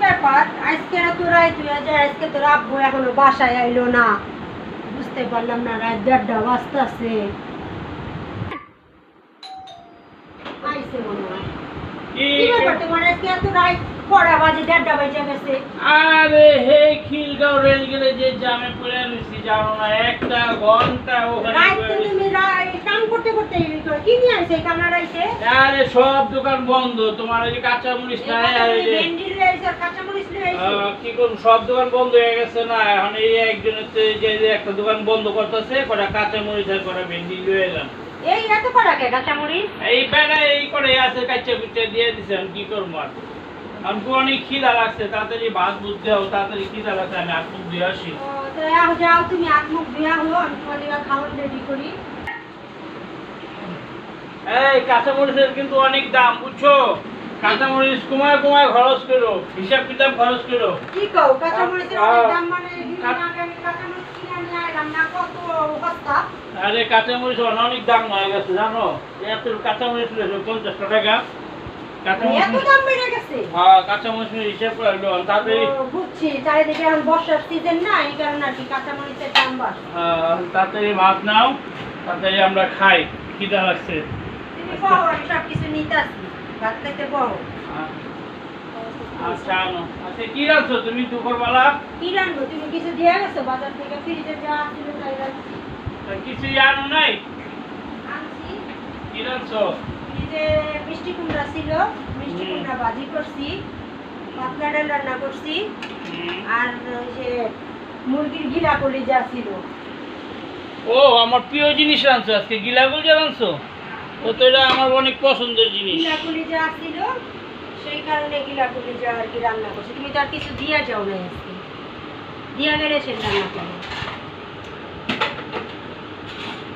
ব্যাপার আজকে এত রাত হয়ে যায়, আজকে তোর আব্বু এখনো বাসায় আইলো না, বুঝতে পারলাম না। রাত 1:30 বাজতেছে, আইছে মনে হয়। কি ব্যাপার তোমার আজকে এত রাত পড়া বাজে 1:30 বাজে গেছে? আরে হে খিলগাঁও রেল গেলে যে জামে পড়ে রইছি জানো না, একটা ঘন্টা ওখানে রাত তো তুমি কাম করতে করতে কি নিয়ে আইছে এই কামড়া আইছে? আরে সব দোকান বন্ধ, তোমার ওই যে কাঁচা মরিচ নাই আর এই যে ভেন্ডি লয়ে আইছে আর কাঁচা মরিচ লয়ে আইছে। কি করব, সব দোকান বন্ধ হয়ে গেছে না। এখন এই একজনের যে একটা দোকান বন্ধ করতেছে, কটা কাঁচা মরিচ আর কটা ভেন্ডি লয়ে এলাম। এই এত পড়া কে কাঁচা মরিচ? এই বেলা এই করে আছে, কাঁচা কুচা দিয়ে দিছে। আমি কি করবো আর, আমাকে অনেক খিদা লাগছে, তাড়াতাড়ি ভাত বুঝতে হবে, তাড়াতাড়ি খিদা লাগছে, আমি হাত মুখ দিয়ে আসি। তো যাও তুমি হাত মুখ ধুয়া হলো, আমি তোমাদের খাওয়ার রেডি করি। এই কাঁচামরিচের কিন্তু অনেক দাম, বুঝছো? কাঁচামরিচ কমায় কমায় খরচ করো, হিসাব কিতাব খরচ করো। কি কও কাঁচা মরিচের অনেক দাম? মানে দিন আগে আমি কাঁচা মরিচ কিনে নিয়ে আইলাম না, কত বস্তা। আরে কাঁচামরিচ অনেক দাম হয়ে গেছে জানো, এত কাঁচামরিচ 50 টাকা এত দাম বেড়ে গেছে? হ্যাঁ, কাঁচামরিচের হিসাব করে লো তাড়াতাড়ি। বুঝছি, চারিদিকে এখন বর্ষার সিজন না, এই কারণে আর কি কাঁচা মরিচের দাম বাড়ছে। তাড়াতাড়ি ভাত নাও, তাড়াতাড়ি আমরা খাই, খিদা লাগছে। তুমি বলো, আমি সব কিছু নিতে আসি, ভাত খাইতে বলো। আচ্ছা আনো। আচ্ছা কি রাখছো তুমি দুপুরবেলা? কি রান্না তুমি কিছু দিয়ে গেছো বাজার থেকে? ফ্রিজে যা ছিল তাই রাখছি। কিছু আনো নাই? আনছি। কি রাখছো? ফ্রিজে মিষ্টি কুমড়া ছিল, মিষ্টি কুমড়া ভাজি করছি, পাতলা ডাল রান্না করছি, আর ওই যে মুরগির গিলা কলিজা ছিল। ও আমার প্রিয় জিনিস রাঁধছো আজকে, গিলা কলিজা রাঁধছো? ও তো এটা আমার অনেক পছন্দের জিনিস। গিলা কলিজা ছিল, সেই কারণে গিলা কলিজা আর কি রান্না করছি। তুমি তো আর কিছু দিয়া যাও না, আজকে দিয়া গেলে সে রান্না করো।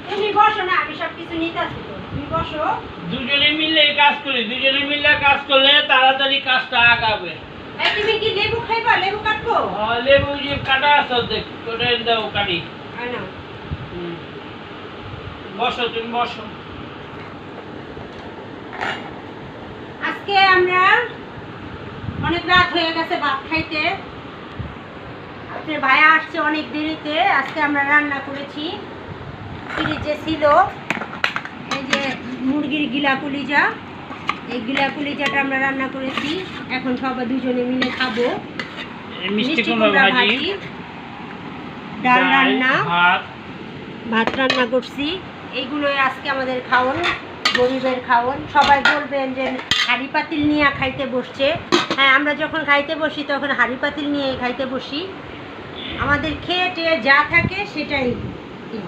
তুমি বসো না, আমি সব কিছু নিতে আসি তো, তুমি বসো। দুজনে মিলে কাজ করি, দুজনে মিলে কাজ করলে তাড়াতাড়ি কাজটা আগাবে। এই তুমি কি লেবু খাইবা? লেবু কাটবো? লেবু যে কাটা আছে দেখ, ওটা দাও কাটি। আনো। বসো তুমি বসো। আজকে আমরা অনেক রাত হয়ে গেছে ভাত খাইতে, আপনার ভাইয়া আসছে অনেক দেরিতে। আজকে আমরা রান্না করেছি, ফ্রিজে ছিল এই যে মুরগির গিলা কলিজা, এই গিলা কলিজাটা আমরা রান্না করেছি। এখন সবাই দুজনে মিলে খাবো। মিষ্টি কুমড়া ভাজি, ডাল রান্না, ভাত রান্না করছি। এইগুলোই আজকে আমাদের খাওন, গরিবের খাওন। সবাই বলবেন যে হাঁড়ি পাতিল নিয়ে খাইতে বসছে। হ্যাঁ, আমরা যখন খাইতে বসি তখন হাঁড়ি পাতিল নিয়ে খাইতে বসি। আমাদের খেয়ে টেয়ে যা থাকে সেটাই দিই।